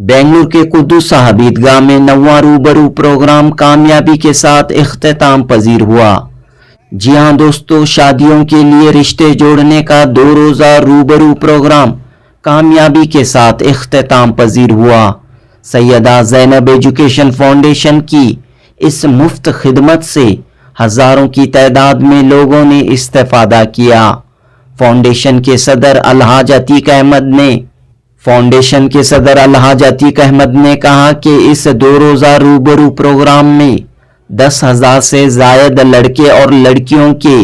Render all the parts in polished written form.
बेंगलुरु के कुद्दूस साहब ईदगाह में 9वां रूबरू प्रोग्राम कामयाबी के साथ इख्तिताम पजीर हुआ। जी हां दोस्तों, शादियों के लिए रिश्ते जोड़ने का 2 रोज़ा रूबरू प्रोग्राम कामयाबी के साथ इख्तिताम पजीर हुआ। सैयदा ज़ैनब एजुकेशन फाउंडेशन की इस मुफ्त खिदमत से हजारों की तादाद में लोगों ने इस्तेफादा किया। फाउंडेशन के सदर अलहाज अतीक अहमद ने कहा कि इस 2 रोज़ा रूबरू प्रोग्राम में 10,000 से ज़ायद लड़के और लड़कियों के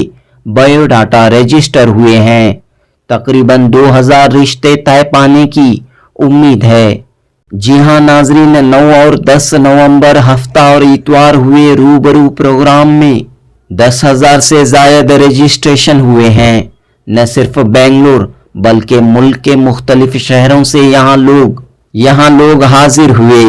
बायोडाटा रजिस्टर हुए हैं। तकरीबन 2000 रिश्ते तय पाने की उम्मीद है। जी हां नाजरीन, 9 और 10 नवंबर हफ्ता और इतवार हुए रूबरू प्रोग्राम में 10,000 से ज़ायद रजिस्ट्रेशन हुए हैं। न सिर्फ बेंगलुरु बल्कि मुल्क के मुख्तलिफ शहरों से यहाँ लोग हाजिर हुए।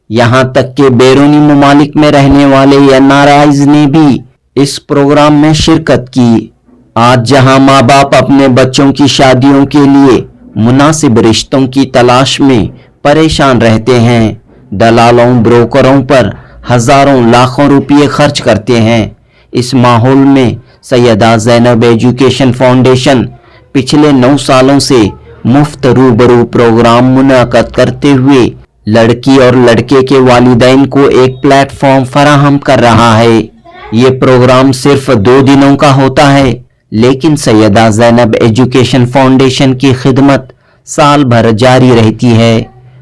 यहाँ तक के बैरूनी मुमालिक में रहने वाले NRIs ने भी इस प्रोग्राम में शिरकत की। आज जहाँ माँ बाप अपने बच्चों की शादियों के लिए मुनासिब रिश्तों की तलाश में परेशान रहते हैं, दलालों ब्रोकरों पर हजारों लाखों रुपये खर्च करते हैं, इस माहौल में सैयदा ज़ैनब एजुकेशन फाउंडेशन पिछले 9 सालों से मुफ्त रूबरू प्रोग्राम मुनाक़द करते हुए लड़की और लड़के के वालिदैन को एक प्लेटफॉर्म फराहम कर रहा है। ये प्रोग्राम सिर्फ 2 दिनों का होता है, लेकिन सैयदा ज़ैनब एजुकेशन फाउंडेशन की खिदमत साल भर जारी रहती है।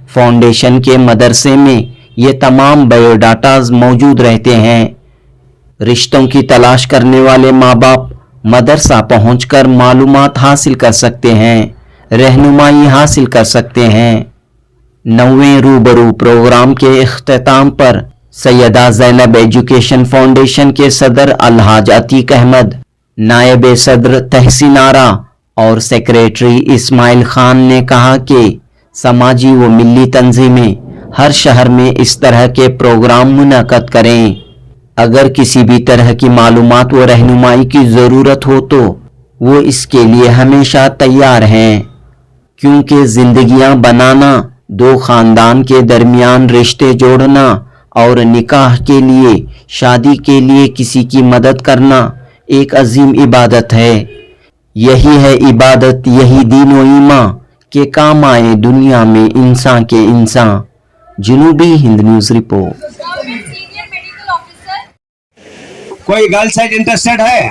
फाउंडेशन के मदरसे में ये तमाम बायोडाटाज मौजूद रहते हैं। रिश्तों की तलाश करने वाले माँ बाप मदरसा पहुंचकर मालूमात हासिल कर सकते हैं, रहनुमाई हासिल कर सकते हैं। 9वें रूबरू प्रोग्राम के इख्तिताम पर सैयदा ज़ैनब एजुकेशन फाउंडेशन के सदर अलहाज अतीक अहमद, नायब सदर तहसीन आरा और सेक्रेटरी इस्माइल खान ने कहा कि समाजी व मिली तंजीमें हर शहर में इस तरह के प्रोग्राम मुनाक़द करें। अगर किसी भी तरह की मालूमात व रहनुमाई की ज़रूरत हो तो वो इसके लिए हमेशा तैयार हैं, क्योंकि ज़िंदगियां बनाना, 2 ख़ानदान के दरमियान रिश्ते जोड़ना और निकाह के लिए, शादी के लिए किसी की मदद करना एक अजीम इबादत है। यही है इबादत, यही दीन व ईमान के काम आए दुनिया में इंसान के इंसान। जनूबी हिंद न्यूज़ रिपोर्ट। कोई गर्ल साइड इंटरेस्टेड है?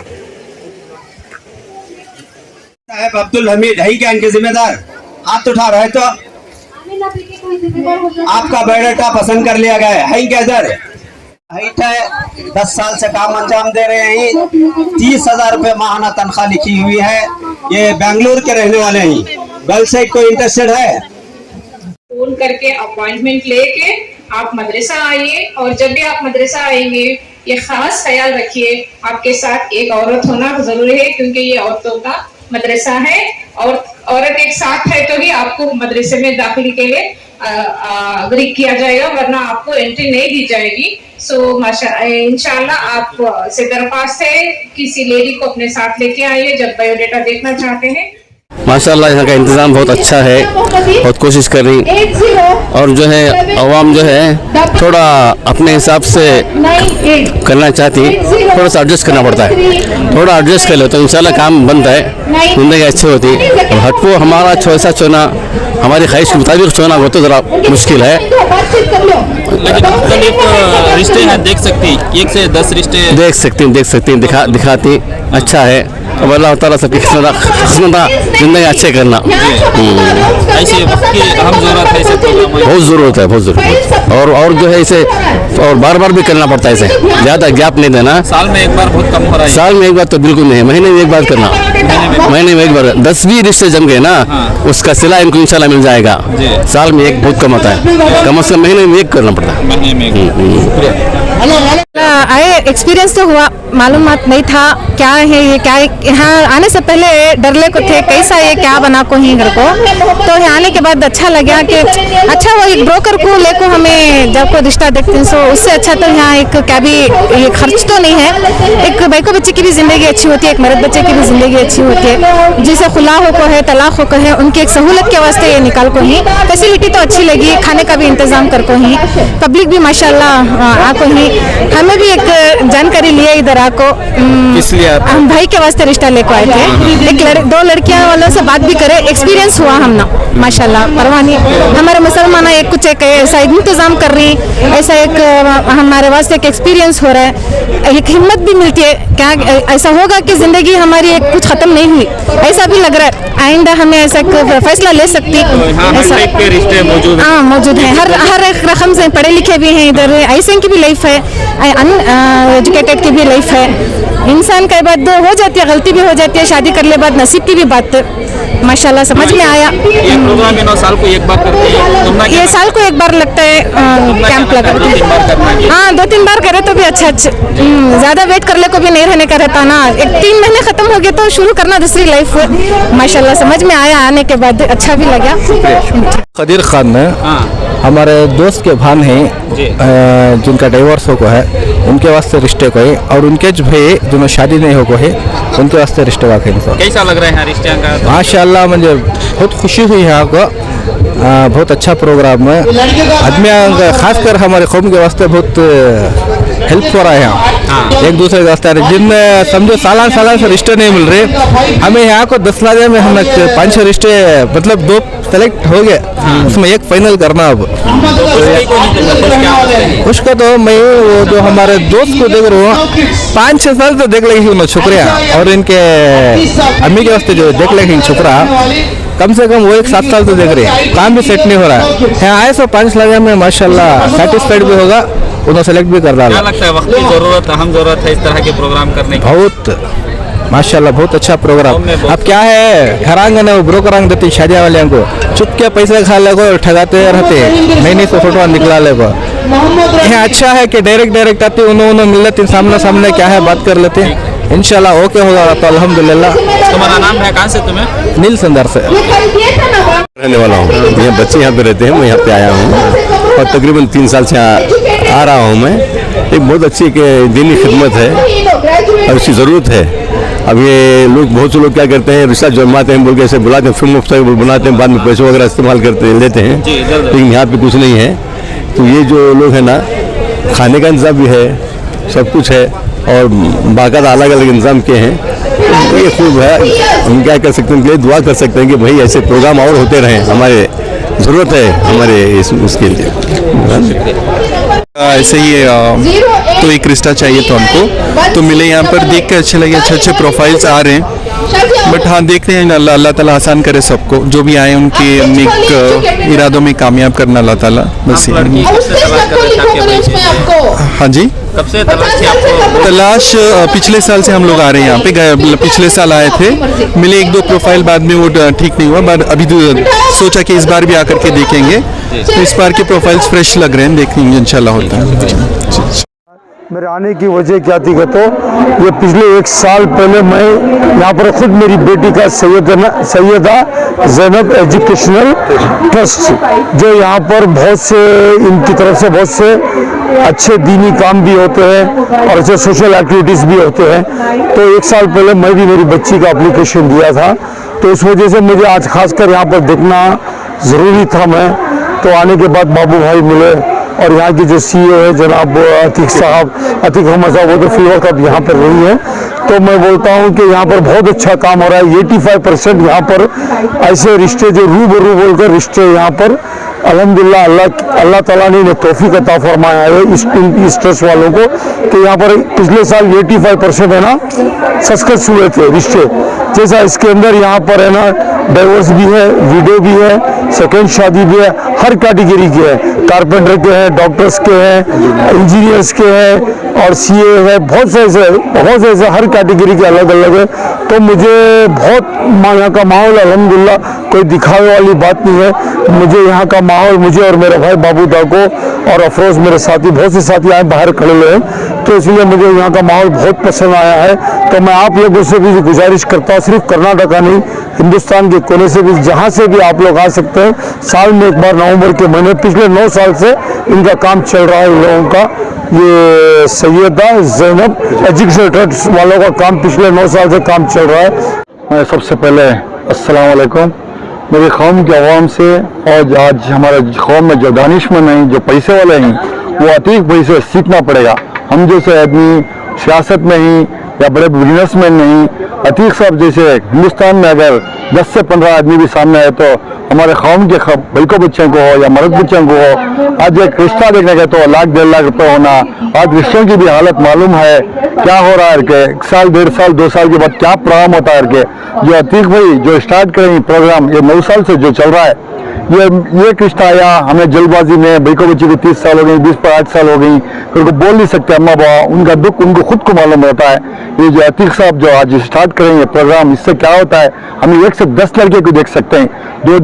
साहब अब्दुल हमीद है क्या इनके जिम्मेदार? हाथ उठा रहे तो आपका बायोडाटा पसंद कर लिया गया है क्या? इधर हाइट है, 10 साल से काम अंजाम दे रहे हैं, 30,000 रुपये माहाना तनख्वाह लिखी हुई है। ये बेंगलुरु के रहने वाले हैं। गर्ल साइड कोई इंटरेस्टेड है? फोन करके अपॉइंटमेंट लेके आप मदरसा आइए, और जब भी आप मदरसा आएंगे ये खास ख्याल रखिए आपके साथ एक औरत होना जरूरी है, क्योंकि ये औरतों का मदरसा है और औरत एक साथ है तो ही आपको मदरसे में दाखिले के लिए अग्री किया जाएगा, वरना आपको एंट्री नहीं दी जाएगी। सो इंशाल्लाह आप से दरख्वास्त है किसी लेडी को अपने साथ लेके आइए जब बायोडाटा देखना चाहते हैं। माशाल्लाह यहाँ का इंतज़ाम बहुत अच्छा है, बहुत कोशिश कर रही, और जो है अवाम जो है थोड़ा अपने हिसाब से करना चाहती, थोड़ा सा एडजस्ट करना पड़ता है। थोड़ा एडजस्ट कर लो तो इंशाल्लाह काम बनता है, ज़िंदगी अच्छी होती है। हटको हमारा ऐसा चुना, हमारी ख्वाहिश के मुताबिक चुना वो तो ज़रा मुश्किल है। लेकिन रिश्ते हैं, देख सकती 1 से 10 रिश्ते देख सकती दिखाती, अच्छा है। अब अल्लाह ताला सबकी किस्मत जिंदगी अच्छे करना, ऐसे की अहम ज़रूरत है, ऐसे बहुत ज़रूरत है। और जो है इसे और बार भी करना पड़ता है, इसे ज़्यादा गैप नहीं देना। साल में एक बार बहुत कम हो रहा है। साल में एक बार तो बिल्कुल नहीं, महीने में एक बार करना। महीने में एक बार 10 रिश्ते जम गए ना, उसका सिला इनको इंशाल्लाह मिल जाएगा। साल में एक बहुत कम होता है, कम से कम महीने में एक करना पड़ता है। आए एक्सपीरियंस तो हुआ, मालूमात नहीं था क्या है ये, क्या यहाँ आने से पहले डरले को थे कैसा ये क्या बना को ही घर को, तो यहाँ आने के बाद अच्छा लगा कि अच्छा वो एक ब्रोकर को लेको हमें जब को रिश्ता देखते हैं सो उससे अच्छा तो यहाँ एक क्या भी ये खर्च तो नहीं है, एक भाई को बच्चे की भी ज़िंदगी अच्छी होती है, एक मर्द बच्चे की भी ज़िंदगी अच्छी होती है, जिसे खुला हो को है तलाक हो को है उनकी एक सहूलत के वास्ते ये निकाल को ही फैसिलिटी तो अच्छी लगी, खाने का भी इंतज़ाम कर को ही, पब्लिक भी माशाल्लाह आको ही, हमें भी एक जानकारी लिया इधर आको, इसलिए हम भाई के वास्ते रिश्ता लेको आए थे, एक दो लड़कियां वालों से बात भी करे, एक्सपीरियंस हुआ हम ना माशाल्लाह परवाह नहीं, हमारे मुसलमान एक कुछ एक ऐसा इंतजाम कर रही, ऐसा एक हमारे वास्ते एक एक्सपीरियंस हो रहा है, एक हिम्मत भी मिलती है, क्या ऐसा होगा कि ज़िंदगी हमारी एक कुछ ख़त्म नहीं हुई, ऐसा भी लग रहा है, आइंदा हमें ऐसा फैसला ले सकती, ऐसा रिश्ते मौजूद हाँ मौजूद है, हर एक रकम से पढ़े लिखे भी हैं इधर, ऐसे की भी लाइफ है, एजुकेटेड की भी लाइफ है, इंसान कई बार हो जाती है, गलती भी हो जाती है, शादी कर ले बाद नसीब की भी बात माशाल्लाह समझ में आया। ये प्रोग्राम 9 साल को एक बार करते हैं, ये साल को एक बार लगता है कैंप लगा, हाँ 2-3 बार करे तो भी अच्छा, ज़्यादा वेट कर ले को भी नहीं रहने का रहता ना, 1-3 महीने खत्म हो गए तो शुरू करना दूसरी लाइफ, माशाल्लाह समझ में आया, आने के बाद अच्छा भी लगा। कदीर खान है, हमारे दोस्त के भान हैं जिनका डिवोर्स हो को है, उनके वास्ते रिश्ते को है, और उनके जो है जिन्होंने शादी नहीं हो को है उनके वास्ते रिश्ते का है। कैसा लग रहा है रिश्ते का? माशाल्लाह मुझे बहुत खुशी हुई है यहाँ को, बहुत अच्छा प्रोग्राम है, आदमी खासकर हमारे कौम के वास्ते बहुत हेल्प हो रहा है यहाँ, एक दूसरे के वास्ते, जिन समझो सालान से रिश्ते नहीं मिल रहे, हमें यहाँ को 10 लाख में हम 5-6 रिश्ते मतलब 2 सेलेक्ट हो गए, उसमें एक फाइनल करना अब। उसका तो मैं वो जो हमारे दोस्त को देख रहा हूँ 5-6 साल तो देख लगी उन्होंने छोकरियाँ, और इनके अम्मी के वास्ते जो देख लगी छोकरा कम से कम वो 7 साल तो देख रहे हैं, काम भी सेट नहीं हो रहा है, यहाँ आए सो 5 लाख में माशाल्लाह सेटिस्फाइड भी होगा, उन्हें सेलेक्ट भी कर डाला। क्या लगता है वक्त की जरूरत, अहम जरूरत है इस तरह के प्रोग्राम करने की? बहुत माशाल्लाह बहुत अच्छा प्रोग्राम। अब क्या है घरांग ने ब्रोकरांग देती शादियाँ वाले को चुप के पैसे खा ले को ठगाते रहते, नहीं तो फोटो निकला ले को, यहाँ अच्छा है कि डायरेक्ट आते उन्होंने मिल लेते, सामने क्या है बात कर लेते, इंशाल्लाह ओके होगा तो अल्हम्दुलिल्लाह। तुम्हारा नाम है, कहाँ से तुम्हें? नील संदर से रहने वाला हूँ, ये बच्चे यहाँ पे रहते हैं, मैं यहाँ पे आया हूँ और तकरीबन 3 साल से आ रहा हूँ मैं। एक बहुत अच्छी दीनी खिदमत है और इसकी ज़रूरत है। अब ये लोग बहुत से लोग क्या करते हैं, रिश्ता जमाते हैं बोल के ऐसे बुलाते हैं, फिल्म बनाते हैं, बाद में पैसे वगैरह इस्तेमाल करते लेते हैं, लेकिन यहाँ पे कुछ नहीं है। तो ये जो लोग हैं ना, खाने का इंतज़ाम भी है, सब कुछ है और बाकायदा अलग अलग इंतज़ाम किए हैं, तो ये खूब है। हम क्या कर सकते हैं, दुआ कर सकते हैं कि भाई ऐसे प्रोग्राम और होते रहें, हमारे ज़रूरत है हमारे इसके लिए। ऐसे ही तो एक रिश्ता चाहिए था हमको, तो मिले यहाँ पर, देख के अच्छे लगे, अच्छे प्रोफाइल्स आ रहे हैं, बट हाँ देखते हैं अल्लाह ताला आसान करे सबको, जो भी आए उनके नेक इरादों में कामयाब करना अल्लाह ताला, बस। हाँ जी, कब से तलाश थी आपको? तलाश पिछले साल से हम लोग आ रहे हैं यहाँ पे, पिछले साल आए थे, मिले 1-2 प्रोफाइल, बाद में वो ठीक नहीं हुआ, बट अभी सोचा कि इस बार भी आकर के देखेंगे, तो इस बार के प्रोफाइल्स फ्रेश लग रहे हैं, देखेंगे इंशाल्लाह होता है। मेरे आने की वजह क्या थी तो ये पिछले 1 साल पहले मैं यहाँ पर खुद मेरी बेटी का सैयदा ज़ैनब एजुकेशनल ट्रस्ट, जो यहाँ पर बहुत से इनकी तरफ से बहुत से अच्छे दीनी काम भी होते हैं और अच्छे सोशल एक्टिविटीज़ भी होते हैं, तो 1 साल पहले मैं भी मेरी बच्ची का एप्लीकेशन दिया था, तो उस वजह से मुझे आज खासकर यहाँ पर देखना ज़रूरी था। मैं तो आने के बाद बाबू भाई मिले और यहाँ की जो CEO है जनाब अतीक अहमद साहब, वो तो फी वक्त यहाँ पर रही है, तो मैं बोलता हूँ कि यहाँ पर बहुत अच्छा काम हो रहा है। 85% यहाँ पर ऐसे रिश्ते जो रूबरू बोलकर रिश्ते यहाँ पर अल्हम्दुलिल्लाह अल्लाह ताला ने तौफीक अता फरमाया है इस ट्रस्ट वालों को कि यहाँ पर पिछले साल 85% है ना सक्सेस हुए थे रिश्ते, जैसा इसके अंदर यहाँ पर है ना डाइवोर्स भी है, विडो भी है, सेकेंड शादी भी है, हर कैटेगरी के हैं, कारपेंटर के हैं, डॉक्टर्स के हैं, इंजीनियर्स के हैं और CA है, बहुत से हर कैटेगरी के अलग अलग है। तो मुझे बहुत यहाँ का माहौल अल्हम्दुलिल्लाह कोई दिखावे वाली बात नहीं है। मुझे यहाँ का माहौल, मुझे और मेरे भाई बाबूदा को और अफरोज मेरे साथी, बहुत से साथी आए बाहर खड़े हुए हैं, तो इसलिए मुझे यहाँ का माहौल बहुत पसंद आया है। तो मैं आप लोगों से भी गुजारिश करता हूँ, सिर्फ कर्नाटका नहीं, हिंदुस्तान के कोने से भी, जहाँ से भी आप लोग आ सकते हैं। साल में एक बार नवंबर के महीने, पिछले 9 साल से इनका काम चल रहा है इन लोगों का। ये सैयदा ज़ैनब एजुकेशन ट्रस्ट वालों का काम पिछले 9 साल से काम चल रहा है। मैं सबसे पहले अस्सलाम वालेकुम मेरी कौम के अवाम से, और आज हमारे कौम में जो दानिशमंद हैं, जो पैसे वाले हैं, वो अतीक भाई से सीखना पड़ेगा। हम जैसे आदमी सियासत में ही या बड़े बिजनेसमैन नहीं, अतीक साहब जैसे हिंदुस्तान में अगर 10 से 15 आदमी भी सामने आए तो हमारे कौम के भाइयों बच्चों को हो या मर्द बच्चों को हो, आज एक रिश्ता देखने गए तो 1.5 लाख रुपए होना, आज रिश्तों की भी हालत मालूम है क्या हो रहा है कि 1 साल 1.5 साल 2 साल के बाद क्या प्रोग्राम होता है कि जो अतीक भाई जो स्टार्ट करेंगे प्रोग्राम, ये 9 साल से जो चल रहा है, ये रिश्ता आया हमें जल्दबाजी में। भाई बच्ची को 30 साल हो गई, 20 पर 8 साल हो गई, उनको बोल नहीं सकते अम्मा बाबा, उनका दुख उनको खुद को मालूम रहता है। ये जो अतीक साहब जो आज स्टार्ट करेंगे प्रोग्राम, इससे क्या होता है, हम 1 से 10 लड़के को देख सकते हैं। 2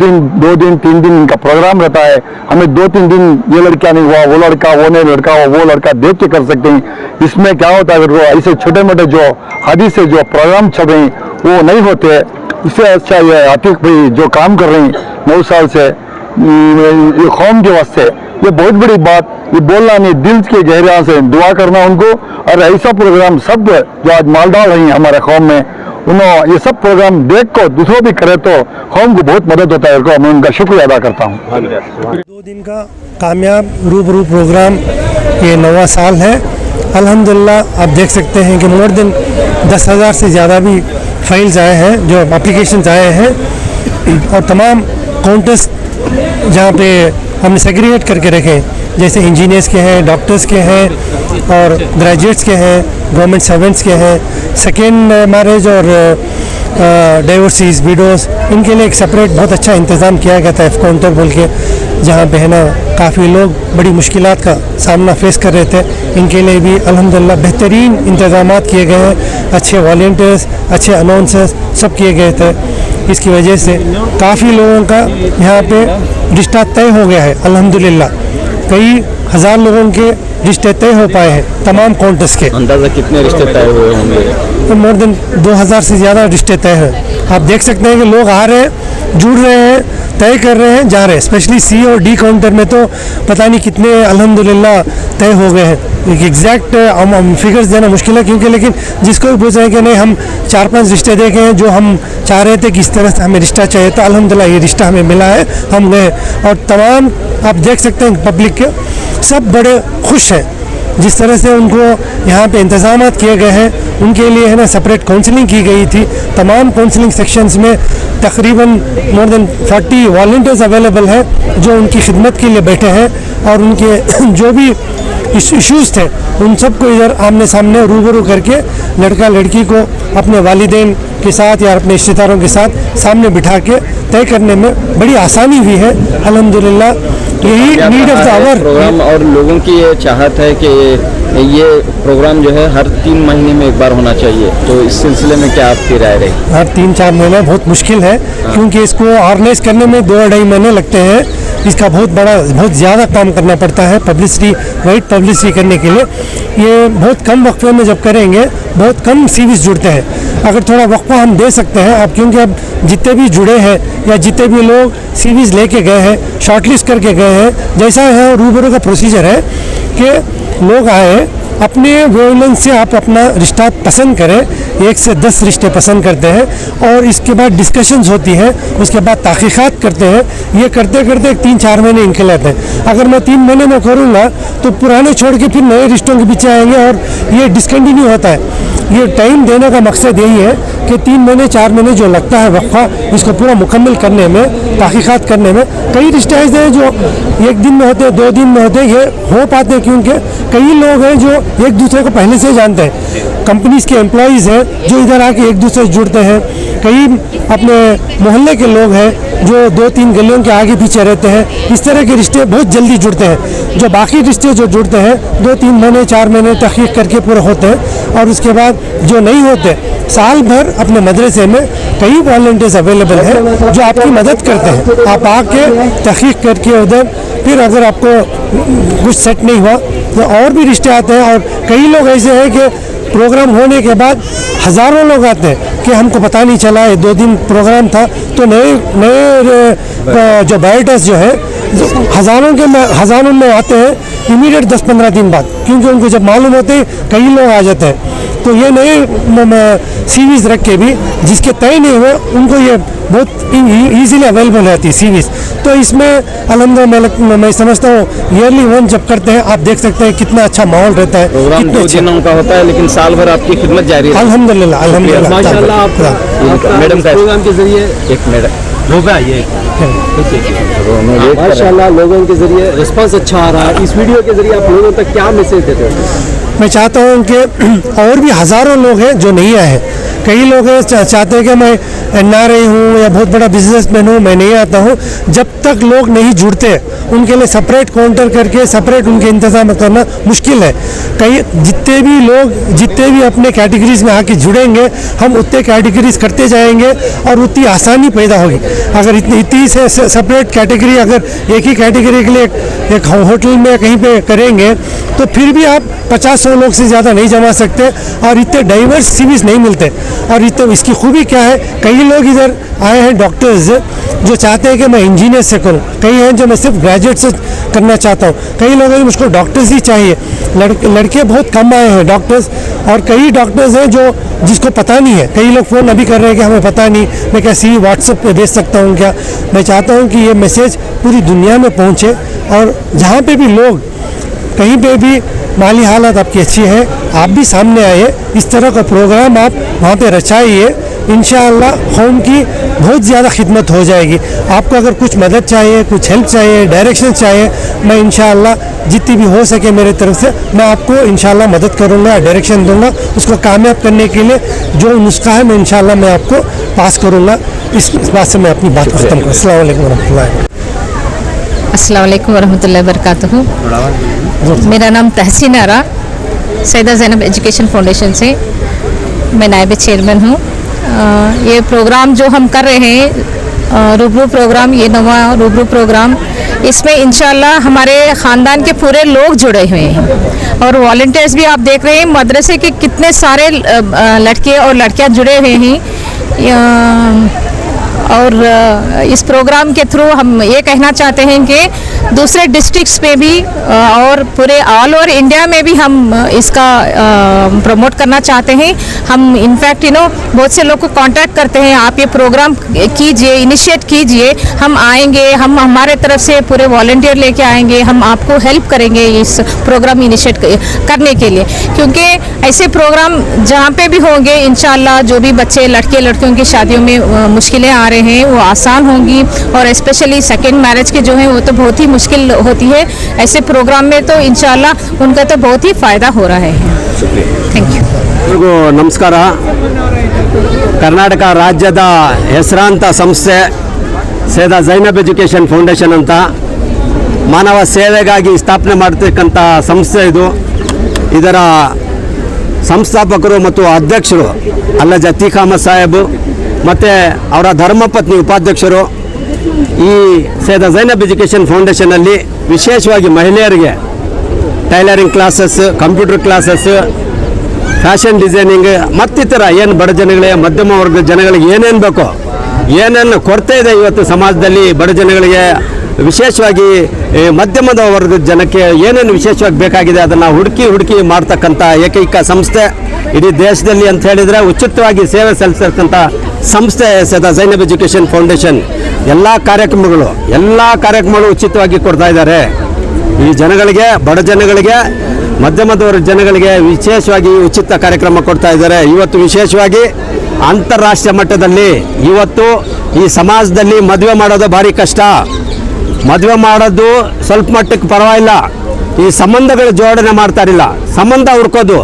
दिन 3 दिन इनका प्रोग्राम रहता है, हमें 2-3 दिन ये लड़का नहीं हुआ, वो लड़का, वो नहीं लड़का हुआ, वो लड़का देख के कर सकते हैं। इसमें क्या होता है, अगर ऐसे छोटे मोटे जो हादिस से जो प्रोग्राम चल रहे हैं वो नहीं होते, इससे अच्छा ये अतीक भाई जो काम कर रहे हैं 9 साल से ये कौम के वास्ते, ये बहुत बड़ी बात, ये बोलना नहीं, दिल के गहराई से दुआ करना उनको। और ऐसा प्रोग्राम सब जो आज मालदार रही हैं हमारे कौम में, उन्होंने ये सब प्रोग्राम देख को दूसरों भी करे तो कौम को बहुत मदद होता है। मैं उनका शुक्रिया अदा करता हूँ। 2 दिन का कामयाब रूबरू प्रोग्राम, ये 9वां साल है अल्हम्दुलिल्लाह। आप देख सकते हैं कि मोर देन 10,000 से ज़्यादा भी फाइल्स आए हैं, जो एप्लीकेशंस आए हैं, और तमाम काउंटर्स जहाँ पे हमने सेग्रीगेट करके रखे, जैसे इंजीनियर्स के हैं, डॉक्टर्स के हैं, और ग्रेजुएट्स के हैं, गवर्नमेंट सर्वेंट्स के हैं, सेकेंड मैरिज और डाइवोर्सीज, विडोज़, इनके लिए एक सेपरेट बहुत अच्छा इंतज़ाम किया गया था, एफ काउंटर बोल के, जहाँ पे है ना काफ़ी लोग बड़ी मुश्किलात का सामना फेस कर रहे थे। इनके लिए भी अल्हम्दुलिल्लाह बेहतरीन इंतज़ामात किए गए हैं, अच्छे वॉलंटियर्स, अच्छे अनाउंसर्स सब किए गए थे। इसकी वजह से काफ़ी लोगों का यहाँ पे रिश्ता तय हो गया है अल्हम्दुलिल्लाह। कई हज़ार लोगों के रिश्ते तय हो पाए हैं तमाम काउंटर्स के। अंदाज़ा कितने रिश्ते तय हुए होंगे? तो मोर देन 2000 से ज़्यादा रिश्ते तय हैं। आप देख सकते हैं कि लोग आ रहे हैं, जुड़ रहे हैं, तय कर रहे हैं, जा रहे हैं। स्पेशली सी और डी काउंटर में तो पता नहीं कितने अल्हम्दुलिल्लाह तय हो गए हैं। एग्जैक्ट फिगर्स देना मुश्किल है, क्योंकि लेकिन जिसको भी पूछ रहे हैं कि नहीं हम 4-5 रिश्ते देखे हैं जो हम चाह रहे थे कि इस तरह से हमें रिश्ता चाहिए था, अल्हम्दुलिल्लाह ये रिश्ता हमें मिला है, हम गए। और तमाम आप देख सकते हैं पब्लिक के सब बड़े खुश हैं जिस तरह से उनको यहाँ पे इंतज़ामात किए गए हैं। उनके लिए है ना सेपरेट काउंसलिंग की गई थी। तमाम काउंसलिंग सेक्शंस में तकरीबन मोर देन 40 वॉलंटियर्स अवेलेबल हैं जो उनकी खिदमत के लिए बैठे हैं, और उनके जो भी इश्यूज़ थे उन सबको इधर आमने सामने रूबरू करके लड़का लड़की को अपने वालिदैन के साथ या अपने रिश्तेदारों के साथ सामने बिठा के तय करने में बड़ी आसानी हुई है अल्हम्दुलिल्लाह। यही need of the hour program, और लोगों की ये चाहत है कि ये प्रोग्राम जो है हर 3 महीने में एक बार होना चाहिए, तो इस सिलसिले में क्या आपकी राय रही? हर 3-4 महीने बहुत मुश्किल है, क्योंकि इसको ऑर्गेनाइज करने में 2-2.5 महीने लगते हैं। इसका बहुत ज़्यादा काम करना पड़ता है पब्लिसिटी, वाइड पब्लिसिटी करने के लिए। ये बहुत कम वक्फे में जब करेंगे बहुत कम सीवीज़ जुड़ते हैं। अगर थोड़ा वक्फा हम दे सकते हैं अब, क्योंकि अब जितने भी जुड़े हैं या जितने भी लोग सीवीज़ लेके गए हैं, शॉर्टलिस्ट करके गए हैं, जैसा है रूबरू का प्रोसीजर है कि लोग आए अपने वेवलेंथ से आप अपना रिश्ता पसंद करें। 1 से 10 रिश्ते पसंद करते हैं, और इसके बाद डिस्कशंस होती है, उसके बाद तहकीकात करते हैं। ये करते करते 3-4 महीने इनके लेते हैं। अगर मैं 3 महीने में करूँगा तो पुराने छोड़ के फिर नए रिश्तों के पीछे आएंगे, और ये डिसकंटिन्यू होता है। ये टाइम देने का मकसद यही है कि 3 महीने 4 महीने जो लगता है वक्फा, इसको पूरा मुकम्मल करने में, तहकीकात करने में। कई रिश्ते ऐसे हैं जो 1 दिन में होते हैं, 2 दिन में होते हैं, ये हो पाते हैं क्योंकि कई लोग हैं जो एक दूसरे को पहले से जानते हैं। कंपनीज के एम्प्लॉयज़ हैं जो इधर आके एक दूसरे से जुड़ते हैं। कई अपने मोहल्ले के लोग हैं जो 2-3 गलियों के आगे पीछे रहते हैं। इस तरह के रिश्ते बहुत जल्दी जुड़ते हैं। जो बाकी रिश्ते जो जुड़ते हैं 2-3 महीने 4 महीने तहकीक करके पूरे होते हैं, और उसके बाद जो नहीं होते साल भर अपने मदरसे में कई वॉलंटियर्स अवेलेबल हैं जो आपकी मदद करते हैं। आप आके तहकीक करके उधर फिर अगर आपको कुछ सेट नहीं हुआ तो और भी रिश्ते आते हैं। और कई लोग ऐसे हैं कि प्रोग्राम होने के बाद हज़ारों लोग आते हैं कि हमको पता नहीं चला, ये 2 दिन प्रोग्राम था। तो नए जो बायोटर्स जो है हज़ारों में आते हैं इमीडिएट 10-15 दिन बाद, क्योंकि उनको जब मालूम होते हैं कई लोग आ जाते हैं। तो ये नए सीरीज़ रख के भी जिसके तय नहीं हुए उनको ये बहुत ईजीली अवेलेबल रहती है सीरीज़। तो इसमें अल्हम्दुलिल्लाह मैं समझता हूँ ईयरली वन जब करते हैं आप देख सकते हैं कितना अच्छा माहौल रहता है। प्रोग्राम 2 दिनों का होता है लेकिन साल भर आपकी खिदमत जारी है। अल्हम्दुलिल्लाह माशाल्लाह। आप मैडम का प्रोग्राम के जरिए एक मिनट होगा ये माशाल्लाह लोगों के जरिए रिस्पांस अच्छा आ रहा है। इस वीडियो के जरिए आप लोगों तक क्या मैसेज देते हो? मैं चाहता हूँ कि और भी हज़ारों लोग हैं जो नहीं आए हैं। कई लोग चाहते हैं कि मैं NRI हूँ या बहुत बड़ा बिजनेसमैन हूँ, मैं नहीं आता हूँ। जब तक लोग नहीं जुड़ते उनके लिए सेपरेट काउंटर करके सेपरेट उनके इंतज़ाम करना मुश्किल है। कई जितने भी अपने कैटेगरीज में आके जुड़ेंगे हम उतने कैटेगरीज करते जाएंगे और उतनी आसानी पैदा होगी। अगर इतनी से सेपरेट कैटेगरी अगर एक ही कैटेगरी के लिए एक होटल में कहीं पे करेंगे तो फिर भी आप 50-100 लोग से ज़्यादा नहीं जमा सकते और इतने डाइवर्स सीरीज नहीं मिलते। और इतने इसकी खूबी क्या है, कई लोग इधर आए हैं डॉक्टर्स जो चाहते हैं कि मैं इंजीनियर से करूं, कई हैं जो मैं सिर्फ ग्रेजुएट से करना चाहता हूं, कई लोग हैं मुझको डॉक्टर्स ही चाहिए। लड़के बहुत कम आए हैं डॉक्टर्स, और कई डॉक्टर्स हैं जो जिसको पता नहीं है। कई लोग फ़ोन अभी कर रहे हैं कि हमें पता नहीं, मैं क्या सीधे व्हाट्सएप पे भेज सकता हूँ क्या? मैं चाहता हूँ कि ये मैसेज पूरी दुनिया में पहुँचे और जहाँ पे भी लोग कहीं पे भी माली हालत आपकी अच्छी है आप भी सामने आइए, इस तरह का प्रोग्राम आप वहाँ पे रचाइए। इंशाअल्लाह कौम की बहुत ज़्यादा खिदमत हो जाएगी। आपको अगर कुछ मदद चाहिए, कुछ हेल्प चाहिए, डायरेक्शन चाहिए, मैं इंशाअल्लाह जितनी भी हो सके मेरे तरफ से मैं आपको इंशाअल्लाह मदद करूँगा, डायरेक्शन दूँगा। उसको कामयाब करने के लिए जो नुस्खा है मैं इंशाअल्लाह मैं आपको पास करूँगा। इस बात से मैं अपनी बात खत्म करूँ। अस्सलाम वालेकुम वरहमतुल्लाहि वबरकातुहू। मेरा नाम तहसीन आरा, सैयदा ज़ैनब एजुकेशन फाउंडेशन से मैं नायब चेयरमैन हूँ। ये प्रोग्राम जो हम कर रहे हैं रूबरू प्रोग्राम, ये नवा रूबरू प्रोग्राम, इसमें इंशाल्लाह हमारे ख़ानदान के पूरे लोग जुड़े हुए हैं और वॉलंटियर्स भी आप देख रहे हैं। मदरसे के कितने सारे लड़के और लड़कियाँ जुड़े हुए हैं। और इस प्रोग्राम के थ्रू हम ये कहना चाहते हैं कि दूसरे डिस्ट्रिक्ट्स में भी और पूरे ऑल ओवर इंडिया में भी हम इसका प्रमोट करना चाहते हैं। हम इनफैक्ट बहुत से लोग को कांटेक्ट करते हैं, आप ये प्रोग्राम कीजिए, इनिशिएट कीजिए, हम आएंगे, हम हमारे तरफ से पूरे वॉलंटियर लेके आएंगे, हम आपको हेल्प करेंगे इस प्रोग्राम इनिशिएट करने के लिए। क्योंकि ऐसे प्रोग्राम जहाँ पे भी होंगे इंशाल्लाह जो भी बच्चे लड़के लड़कियों की शादियों में मुश्किलें आ रहे हैं वो आसान होंगी, और स्पेशली सेकेंड मैरिज के जो हैं वो तो बहुत ही मुश्किल होती है। ऐसे प्रोग्राम में तो इंशाल्लाह उनका तो बहुत ही फ़ायदा हो रहा है। Thank you. ನಮಸ್ಕಾರ. ಕರ್ನಾಟಕ ರಾಜ್ಯದ ಹೆಸರಾಂತ ಸಂಸ್ಥೆ ಸೈಯದ ಝೈನಬ್ ಎಜುಕೇಷನ್ ಫೌಂಡೇಶನ್ ಅಂತ ಮಾನವ ಸೇವೆಗಾಗಿ ಸ್ಥಾಪನೆ ಮಾಡತಕ್ಕಂಥ ಸಂಸ್ಥೆ ಇದು. ಇದರ ಸಂಸ್ಥಾಪಕರು ಮತ್ತು ಅಧ್ಯಕ್ಷರು ಅಲ್ಲಾಜ್ ಅತೀಕ್ ಅಹಮದ್ ಸಾಹೇಬು ಮತ್ತು ಅವರ ಧರ್ಮಪತ್ನಿ ಉಪಾಧ್ಯಕ್ಷರು. ಈ ಸೈಯದ ಝೈನಬ್ ಎಜುಕೇಷನ್ ಫೌಂಡೇಶನಲ್ಲಿ ವಿಶೇಷವಾಗಿ ಮಹಿಳೆಯರಿಗೆ tailoring classes, computer classes, fashion designing ಮತ್ತಿತರ ಏನು ಬಡ ಜನಗಳಿಗೆ, ಮಧ್ಯಮ ವರ್ಗದ ಜನಗಳಿಗೆ ಏನೇನು ಬೇಕೋ, ಏನೇನು ಕೊರತೆ ಇದೆ ಇವತ್ತು ಸಮಾಜದಲ್ಲಿ ಬಡ ಜನಗಳಿಗೆ, ವಿಶೇಷವಾಗಿ ಮಧ್ಯಮದ ವರ್ಗದ ಜನಕ್ಕೆ ಏನೇನು ವಿಶೇಷವಾಗಿ ಬೇಕಾಗಿದೆ ಅದನ್ನು ಹುಡುಕಿ ಮಾಡ್ತಕ್ಕಂಥ ಏಕೈಕ ಸಂಸ್ಥೆ ಇಡೀ ದೇಶದಲ್ಲಿ ಅಂತ ಹೇಳಿದರೆ ಉಚಿತವಾಗಿ ಸೇವೆ ಸಲ್ಲಿಸ್ತಕ್ಕಂಥ ಸಂಸ್ಥೆ ಸೈಯದ ಝೈನಬ್ ಎಜುಕೇಷನ್ ಫೌಂಡೇಶನ್. ಎಲ್ಲ ಕಾರ್ಯಕ್ರಮಗಳು ಉಚಿತವಾಗಿ ಕೊಡ್ತಾ ಇದ್ದಾರೆ ಈ ಜನಗಳಿಗೆ, ಬಡ ಜನಗಳಿಗೆ, ಮಧ್ಯಮದ ವರ್ಗದ ಜನಗಳಿಗೆ ವಿಶೇಷವಾಗಿ ಉಚಿತ ಕಾರ್ಯಕ್ರಮ ಕೊಡ್ತಾ ಇದ್ದಾರೆ. ಇವತ್ತು ವಿಶೇಷವಾಗಿ ಅಂತಾರಾಷ್ಟ್ರೀಯ ಮಟ್ಟದಲ್ಲಿ ಇವತ್ತು ಈ ಸಮಾಜದಲ್ಲಿ ಮದುವೆ ಮಾಡೋದು ಭಾರಿ ಕಷ್ಟ. ಮದುವೆ ಮಾಡೋದು ಸ್ವಲ್ಪ ಮಟ್ಟಕ್ಕೆ ಪರವಾಗಿಲ್ಲ, ಈ ಸಂಬಂಧಗಳ ಜೋಡಣೆ ಮಾಡ್ತಾರಿಲ್ಲ. ಸಂಬಂಧ ಹುಡ್ಕೋದು,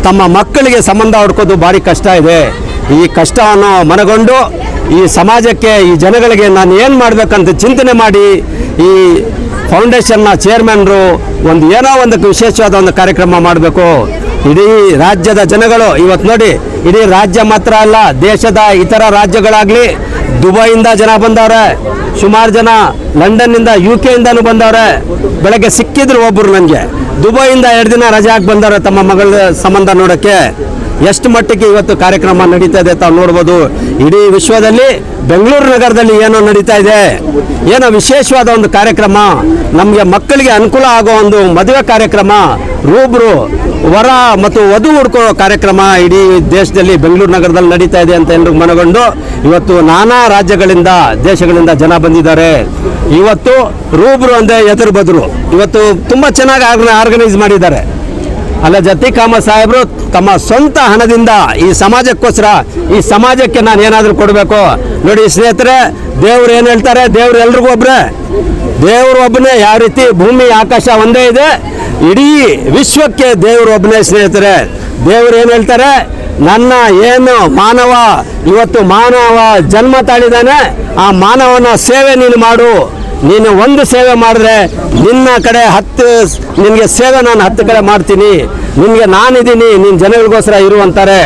ತಮ್ಮ ಮಕ್ಕಳಿಗೆ ಸಂಬಂಧ ಹುಡ್ಕೋದು ಭಾರಿ ಕಷ್ಟ ಇದೆ. ಈ ಕಷ್ಟವನ್ನು ಮನಗೊಂಡು ಈ ಸಮಾಜಕ್ಕೆ, ಈ ಜನಗಳಿಗೆ ನಾನು ಏನು ಮಾಡಬೇಕಂತ ಚಿಂತನೆ ಮಾಡಿ ಈ ಫೌಂಡೇಶನ್ನ ಚೇರ್ಮನ್ರು ಏನೋ ಒಂದು ವಿಶೇಷವಾದ ಒಂದು ಕಾರ್ಯಕ್ರಮ ಮಾಡಬೇಕು. ಇಡೀ ರಾಜ್ಯದ ಜನಗಳು ಇವತ್ತು ನೋಡಿ, ಇಡೀ ರಾಜ್ಯ ಮಾತ್ರ ಅಲ್ಲ, ದೇಶದ ಇತರ ರಾಜ್ಯಗಳಾಗಲಿ, ದುಬೈಯಿಂದ ಜನ ಬಂದವ್ರೆ, ಸುಮಾರು ಜನ ಲಂಡನ್ನಿಂದ UK ಬಂದವ್ರೆ. ಬೆಳಗ್ಗೆ ಸಿಕ್ಕಿದ್ರು ಒಬ್ಬರು ನನಗೆ, ದುಬೈಯಿಂದ 2 ದಿನ ರಜೆ ಹಾಕಿ ಬಂದವ್ರೆ ತಮ್ಮ ಮಗಳ ಸಂಬಂಧ ನೋಡೋಕ್ಕೆ. ಎಷ್ಟು ಮಟ್ಟಿಗೆ ಇವತ್ತು ಕಾರ್ಯಕ್ರಮ ನಡೀತಾ ಇದೆ ತಾವು ನೋಡ್ಬೋದು. ಇಡೀ ವಿಶ್ವದಲ್ಲಿ ಬೆಂಗಳೂರು ನಗರದಲ್ಲಿ ಏನೋ ನಡೀತಾ ಇದೆ, ಏನೋ ವಿಶೇಷವಾದ ಒಂದು ಕಾರ್ಯಕ್ರಮ, ನಮಗೆ ಮಕ್ಕಳಿಗೆ ಅನುಕೂಲ ಆಗೋ ಒಂದು ಮದುವೆ ಕಾರ್ಯಕ್ರಮ, ರೂಬ್ರು ವರ ಮತ್ತು ವಧು ಹುಡ್ಕೋ ಕಾರ್ಯಕ್ರಮ ಇಡೀ ದೇಶದಲ್ಲಿ ಬೆಂಗಳೂರು ನಗರದಲ್ಲಿ ನಡೀತಾ ಇದೆ ಅಂತ ಎಲ್ಲರೂ ಮನಗೊಂಡು ಇವತ್ತು ನಾನಾ ರಾಜ್ಯಗಳಿಂದ ದೇಶಗಳಿಂದ ಜನ ಬಂದಿದ್ದಾರೆ. ಇವತ್ತು ರೂಬ್ರು ಅಂದರೆ ಎದುರು ಬದ್ರು ಇವತ್ತು ತುಂಬ ಚೆನ್ನಾಗಿ ಆರ್ಗನೈಸ್ ಮಾಡಿದ್ದಾರೆ. ಅಲ್ಲ, ಜತೀಕ್ ಅಹಮದ್ ಸಾಹೇಬರು ತಮ್ಮ ಸ್ವಂತ ಹಣದಿಂದ ಈ ಸಮಾಜಕ್ಕೋಸ್ಕರ, ಈ ಸಮಾಜಕ್ಕೆ ನಾನು ಏನಾದರೂ ಕೊಡಬೇಕು. ನೋಡಿ ಸ್ನೇಹಿತರೆ, ದೇವ್ರು ಏನು ಹೇಳ್ತಾರೆ, ದೇವ್ರು ಎಲ್ರಿಗೂ ಒಬ್ಬರೇ, ದೇವರು ಒಬ್ಬನೇ. ಯಾವ ರೀತಿ ಭೂಮಿ ಆಕಾಶ ಒಂದೇ ಇದೆ, ಇಡೀ ವಿಶ್ವಕ್ಕೆ ದೇವರು ಒಬ್ಬನೇ ಸ್ನೇಹಿತರೆ. ದೇವರು ಏನು ಹೇಳ್ತಾರೆ, ನನ್ನ ಏನು ಮಾನವ ಇವತ್ತು ಮಾನವ ಜನ್ಮ ತಾಳಿದಾನೆ, ಆ ಮಾನವನ ಸೇವೆ ನೀನು ಮಾಡು. ನೀನು ಒಂದು ಸೇವೆ ಮಾಡಿದ್ರೆ ನಿನ್ನ ಕಡೆ 10 ನಿನಗೆ ಸೇವೆ ನಾನು 10 ಕಡೆ ಮಾಡ್ತೀನಿ, ನಿನಗೆ ನಾನಿದ್ದೀನಿ, ನೀನು ಜನಗಳಿಗೋಸ್ಕರ ಇರುವಂತಾರೆ.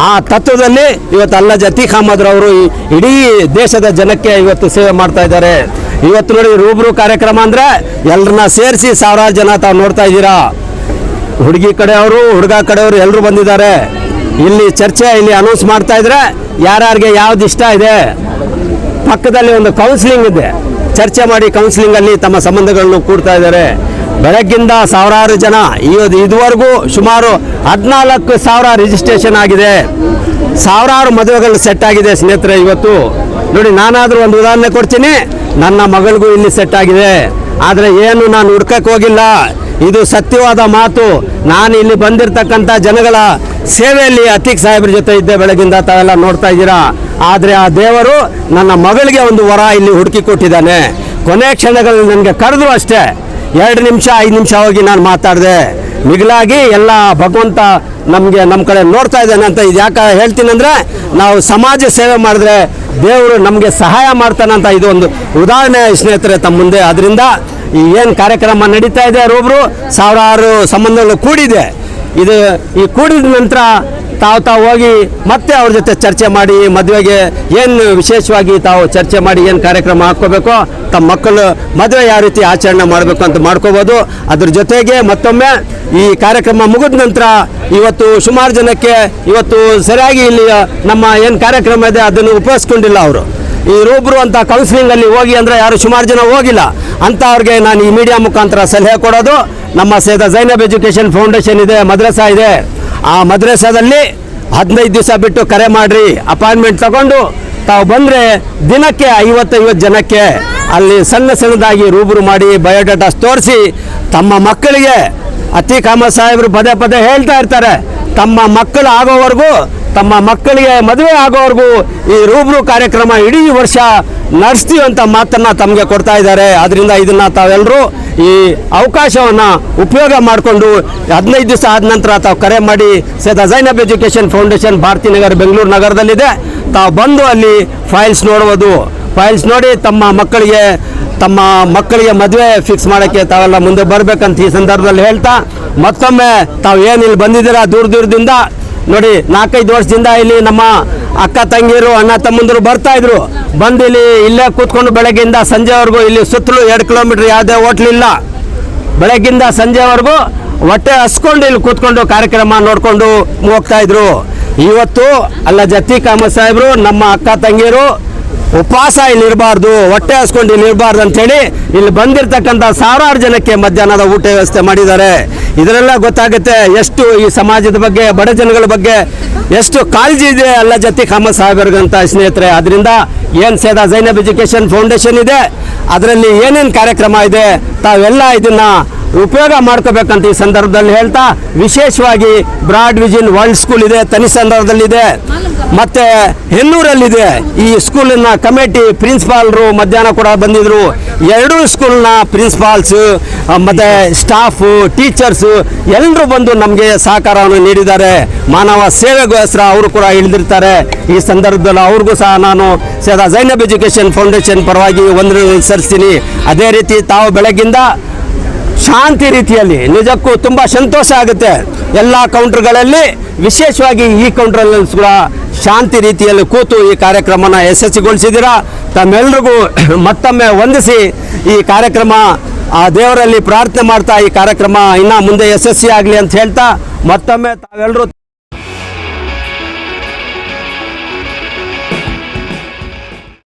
ಆ ತತ್ವದಲ್ಲಿ ಇವತ್ತು ಅಲ್ಲ ಜತೀಕ್ ಅಹಮದ್ ರವರು ಇಡೀ ದೇಶದ ಜನಕ್ಕೆ ಇವತ್ತು ಸೇವೆ ಮಾಡ್ತಾ ಇದ್ದಾರೆ. ಇವತ್ತು ನೋಡಿ ರೂಬ್ರು ಕಾರ್ಯಕ್ರಮ ಅಂದರೆ ಎಲ್ಲರನ್ನ ಸೇರಿಸಿ ಸಾವಿರಾರು ಜನ ತಾವು ನೋಡ್ತಾ ಇದ್ದೀರಾ. ಹುಡುಗಿ ಕಡೆಯವರು, ಹುಡುಗ ಕಡೆಯವರು ಎಲ್ಲರೂ ಬಂದಿದ್ದಾರೆ. ಇಲ್ಲಿ ಚರ್ಚೆ ಇಲ್ಲಿ ಅನೌನ್ಸ್ ಮಾಡ್ತಾ ಇದ್ರೆ ಯಾರ್ಯಾರಿಗೆ ಯಾವ್ದು ಇಷ್ಟ ಇದೆ, ಪಕ್ಕದಲ್ಲಿ ಒಂದು ಕೌನ್ಸಿಲಿಂಗ್ ಇದೆ, ಚರ್ಚೆ ಮಾಡಿ ಕೌನ್ಸಿಲಿಂಗಲ್ಲಿ ತಮ್ಮ ಸಂಬಂಧಗಳನ್ನು ಕೂಡ್ತಾ ಇದ್ದಾರೆ. ಬೆಳಗ್ಗಿಂದ ಸಾವಿರಾರು ಜನ, ಇದುವರೆಗೂ ಸುಮಾರು 14,000 ರಿಜಿಸ್ಟ್ರೇಷನ್ ಆಗಿದೆ, ಸಾವಿರಾರು ಮದುವೆಗಳು ಸೆಟ್ ಆಗಿದೆ ಸ್ನೇಹಿತರೆ. ಇವತ್ತು ನೋಡಿ, ನಾನಾದರೂ ಒಂದು ಉದಾಹರಣೆ ಕೊಡ್ತೀನಿ. ನನ್ನ ಮಗಳಿಗೂ ಇಲ್ಲಿ ಸೆಟ್ ಆಗಿದೆ, ಆದರೆ ಏನು ನಾನು ಹುಡ್ಕಕ್ಕೆ ಹೋಗಿಲ್ಲ, ಇದು ಸತ್ಯವಾದ ಮಾತು. ನಾನು ಇಲ್ಲಿ ಬಂದಿರತಕ್ಕಂಥ ಜನಗಳ ಸೇವೆಯಲ್ಲಿ ಅತೀಕ್ ಸಾಹೇಬ್ರ ಜೊತೆ ಇದ್ದೆ ಬೆಳಗಿಂದ, ತಾವೆಲ್ಲ ನೋಡ್ತಾ ಇದ್ದೀರಾ. ಆದರೆ ಆ ದೇವರು ನನ್ನ ಮಗಳಿಗೆ ಒಂದು ವರ ಇಲ್ಲಿ ಹುಡುಕಿ ಕೊಟ್ಟಿದ್ದಾನೆ. ಕೊನೆ ಕ್ಷಣಗಳಲ್ಲಿ ನನಗೆ ಕರೆದ್ರು ಅಷ್ಟೇ, 2 ನಿಮಿಷ 5 ನಿಮಿಷ ಹೋಗಿ ನಾನು ಮಾತಾಡಿದೆ. ಮಿಗಿಲಾಗಿ ಎಲ್ಲ ಭಗವಂತ ನಮ್ಮ ಕಡೆ ನೋಡ್ತಾ ಇದ್ದಾನೆ ಅಂತ. ಇದು ಯಾಕೆ ಹೇಳ್ತೀನಿ ಅಂದರೆ, ನಾವು ಸಮಾಜ ಸೇವೆ ಮಾಡಿದ್ರೆ ದೇವರು ನಮಗೆ ಸಹಾಯ ಮಾಡ್ತಾನಂತ ಇದೊಂದು ಉದಾಹರಣೆ ಸ್ನೇಹಿತರೆ ತಮ್ಮ ಮುಂದೆ. ಅದರಿಂದ ಈ ಏನು ಕಾರ್ಯಕ್ರಮ ನಡೀತಾ ಇದೆ, ರೂಬ್ರು ಸಾವಿರಾರು ಸಂಬಂಧಗಳು ಕೂಡಿದೆ. ಈ ಕೂಡಿದ ನಂತರ ತಾವು ಹೋಗಿ ಮತ್ತೆ ಅವ್ರ ಜೊತೆ ಚರ್ಚೆ ಮಾಡಿ, ಮದುವೆಗೆ ಏನು ವಿಶೇಷವಾಗಿ ತಾವು ಚರ್ಚೆ ಮಾಡಿ ಏನು ಕಾರ್ಯಕ್ರಮ ಹಾಕ್ಕೋಬೇಕು, ತಮ್ಮ ಮಕ್ಕಳು ಮದುವೆ ಯಾವ ರೀತಿ ಆಚರಣೆ ಮಾಡಬೇಕು ಅಂತ ಮಾಡ್ಕೋಬೋದು. ಅದ್ರ ಜೊತೆಗೆ ಮತ್ತೊಮ್ಮೆ ಈ ಕಾರ್ಯಕ್ರಮ ಮುಗಿದ ನಂತರ ಇವತ್ತು ಸುಮಾರು ಜನಕ್ಕೆ ಇವತ್ತು ಸರಿಯಾಗಿ ಇಲ್ಲಿ ನಮ್ಮ ಏನು ಕಾರ್ಯಕ್ರಮ ಇದೆ ಅದನ್ನು ಉಪಯೋಗಿಸ್ಕೊಂಡಿಲ್ಲ ಅವರು. ಈ ರೂಬ್ರು ಅಂತ ಕೌನ್ಸಿಲಿಂಗಲ್ಲಿ ಹೋಗಿ ಅಂದರೆ ಯಾರು ಸುಮಾರು ಜನ ಹೋಗಿಲ್ಲ ಅಂತ ಅವ್ರಿಗೆ ನಾನು ಈ ಮೀಡಿಯಾ ಮುಖಾಂತರ ಸಲಹೆ ಕೊಡೋದು, ನಮ್ಮ ಸೈಯದ್ ಜೈನಬ್ ಎಜುಕೇಷನ್ ಫೌಂಡೇಶನ್ ಇದೆ, ಮದ್ರಸಾ ಇದೆ. ಆ ಮದ್ರಸಾದಲ್ಲಿ 15 ದಿವಸ ಬಿಟ್ಟು ಕರೆ ಮಾಡಿರಿ, ಅಪಾಯಿಂಟ್ಮೆಂಟ್ ತಗೊಂಡು ತಾವು ಬಂದರೆ ದಿನಕ್ಕೆ 50 ಜನಕ್ಕೆ ಅಲ್ಲಿ ಸಣ್ಣದಾಗಿ ರೂಬ್ರು ಮಾಡಿ ಬಯೋಡಾಟಾಸ್ ತೋರಿಸಿ ತಮ್ಮ ಮಕ್ಕಳಿಗೆ ಅತೀಕ್ ಅಹಮದ್ ಸಾಹೇಬರು ಪದೇ ಹೇಳ್ತಾ ಇರ್ತಾರೆ, ತಮ್ಮ ಮಕ್ಕಳು ಆಗೋವರೆಗೂ, ತಮ್ಮ ಮಕ್ಕಳಿಗೆ ಮದುವೆ ಆಗೋವರೆಗೂ ಈ ರೂಬ್ರು ಕಾರ್ಯಕ್ರಮ ಇಡೀ ವರ್ಷ ನಡೆಸ್ತೀವಿ ಅಂತ ಮಾತನ್ನು ತಮಗೆ ಕೊಡ್ತಾ ಇದ್ದಾರೆ. ಅದರಿಂದ ಇದನ್ನು ತಾವೆಲ್ಲರೂ ಈ ಅವಕಾಶವನ್ನು ಉಪಯೋಗ ಮಾಡಿಕೊಂಡು 15 ದಿವಸ ಆದ ನಂತರ ತಾವು ಕರೆ ಮಾಡಿ ಸೈಯದ್ ಜೈನಬ್ ಎಜುಕೇಷನ್ ಫೌಂಡೇಶನ್ ಭಾರತೀನಗರ ಬೆಂಗಳೂರು ನಗರದಲ್ಲಿದೆ, ತಾವು ಬಂದು ಅಲ್ಲಿ ಫೈಲ್ಸ್ ನೋಡ್ಬೋದು. ಫೈಲ್ಸ್ ನೋಡಿ ತಮ್ಮ ಮಕ್ಕಳಿಗೆ ಮದುವೆ ಫಿಕ್ಸ್ ಮಾಡೋಕ್ಕೆ ತಾವೆಲ್ಲ ಮುಂದೆ ಬರಬೇಕಂತ ಈ ಸಂದರ್ಭದಲ್ಲಿ ಹೇಳ್ತಾ, ಮತ್ತೊಮ್ಮೆ ತಾವು ಏನು ಇಲ್ಲಿ ಬಂದಿದ್ದೀರಾ ದೂರದಿಂದ ನೋಡಿ, 4-5 ವರ್ಷದಿಂದ ಇಲ್ಲಿ ನಮ್ಮ ಅಕ್ಕ ತಂಗಿಯರು ಅಣ್ಣ ತಮ್ಮಂದರು ಬರ್ತಾ ಇದ್ರು. ಬಂದು ಇಲ್ಲೇ ಕೂತ್ಕೊಂಡು ಬೆಳಗ್ಗೆಯಿಂದ ಸಂಜೆವರೆಗೂ ಇಲ್ಲಿ ಸುತ್ತಲೂ 2 ಕಿಲೋಮೀಟರ್ ಯಾವುದೇ ಹೋಟ್ಲಿಲ್ಲ, ಬೆಳಗ್ಗಿಂದ ಸಂಜೆವರೆಗೂ ಹೊಟ್ಟೆ ಹಸ್ಕೊಂಡು ಇಲ್ಲಿ ಕೂತ್ಕೊಂಡು ಕಾರ್ಯಕ್ರಮ ನೋಡಿಕೊಂಡು ಹೋಗ್ತಾ ಇದ್ರು. ಇವತ್ತು ಅಲ್ಲ ಜತೀಕ್ ಅಹಮದ್ ಸಾಹೇಬರು ನಮ್ಮ ಅಕ್ಕ ತಂಗಿಯರು ಉಪವಾಸ ಇಲ್ಲಿ ಇರಬಾರ್ದು, ಹೊಟ್ಟೆ ಹಸ್ಕೊಂಡು ಇಲ್ಲಿ ಇರಬಾರ್ದು ಅಂತೇಳಿ ಇಲ್ಲಿ ಬಂದಿರತಕ್ಕಂಥ ಸಾವಿರಾರು ಜನಕ್ಕೆ ಮಧ್ಯಾಹ್ನದ ಊಟ ವ್ಯವಸ್ಥೆ ಮಾಡಿದ್ದಾರೆ. ಇದರೆಲ್ಲ ಗೊತ್ತಾಗುತ್ತೆ ಎಷ್ಟು ಈ ಸಮಾಜದ ಬಗ್ಗೆ, ಬಡ ಜನಗಳ ಬಗ್ಗೆ ಎಷ್ಟು ಕಾಳಜಿ ಇದೆ ಅಲ್ಲ ಜತೀಕ್ ಅಹಮದ್ ಸಾಹೇಬ್ರಿಗಂತ ಸ್ನೇಹಿತರೆ. ಅದರಿಂದ ಏನು ಸೈಯದ್ ಜೈನಬ್ ಎಜುಕೇಷನ್ ಫೌಂಡೇಶನ್ ಇದೆ, ಅದರಲ್ಲಿ ಏನೇನು ಕಾರ್ಯಕ್ರಮ ಇದೆ ತಾವೆಲ್ಲ ಇದನ್ನು ಉಪಯೋಗ ಮಾಡ್ಕೋಬೇಕಂತ ಈ ಸಂದರ್ಭದಲ್ಲಿ ಹೇಳ್ತಾ, ವಿಶೇಷವಾಗಿ ಬ್ರಾಡ್ ವಿಷನ್ ವರ್ಲ್ಡ್ ಸ್ಕೂಲ್ ಇದೆ, ತನಿಸಂದ್ರದಲ್ಲಿದೆ, ಮತ್ತು ಹೆನ್ನೂರಲ್ಲಿದೆ. ಈ ಸ್ಕೂಲಿನ ಕಮಿಟಿ ಪ್ರಿನ್ಸಿಪಾಲ್ರು ಮಧ್ಯಾಹ್ನ ಕೂಡ ಬಂದಿದ್ರು. 2 ಸ್ಕೂಲ್ನ ಪ್ರಿನ್ಸಿಪಾಲ್ಸು ಮತ್ತು ಸ್ಟಾಫು, ಟೀಚರ್ಸು ಎಲ್ಲರೂ ಬಂದು ನಮಗೆ ಸಹಕಾರವನ್ನು ನೀಡಿದ್ದಾರೆ. ಮಾನವ ಸೇವೆಗೋಸ್ಕರ ಅವರು ಕೂಡ ಇಳಿದಿರ್ತಾರೆ. ಈ ಸಂದರ್ಭದಲ್ಲಿ ಅವ್ರಿಗೂ ಸಹ ನಾನು ಸೈಯದ್ ಜೈನಬ್ ಎಜುಕೇಷನ್ ಫೌಂಡೇಶನ್ ಪರವಾಗಿ ವಂದನೆ ಸಲ್ಲಿಸ್ತೀನಿ. ಅದೇ ರೀತಿ ತಾವು ಬೆಳಗ್ಗಿಂದ ಶಾಂತಿ ರೀತಿಯಲ್ಲಿ ನಿಜಕ್ಕೂ ತುಂಬ ಸಂತೋಷ ಆಗುತ್ತೆ. ಎಲ್ಲ ಕೌಂಟರ್ಗಳಲ್ಲಿ ವಿಶೇಷವಾಗಿ ಈ ಕೌಂಟ್ರಲ್ಲಿ ಕೂಡ ಶಾಂತಿ ರೀತಿಯಲ್ಲಿ ಕೂತು ಈ ಕಾರ್ಯಕ್ರಮನ ಯಶಸ್ವಿಗೊಳಿಸಿದ್ದೀರಾ. ತಮ್ಮೆಲ್ಲರಿಗೂ ಮತ್ತೊಮ್ಮೆ ವಂದಿಸಿ ಈ ಕಾರ್ಯಕ್ರಮ ಆ ದೇವರಲ್ಲಿ ಪ್ರಾರ್ಥನೆ ಮಾಡ್ತಾ ಈ ಕಾರ್ಯಕ್ರಮ ಇನ್ನೂ ಮುಂದೆ ಯಶಸ್ವಿ ಆಗಲಿ ಅಂತ ಹೇಳ್ತಾ ಮತ್ತೊಮ್ಮೆ ತಾವೆಲ್ಲರೂ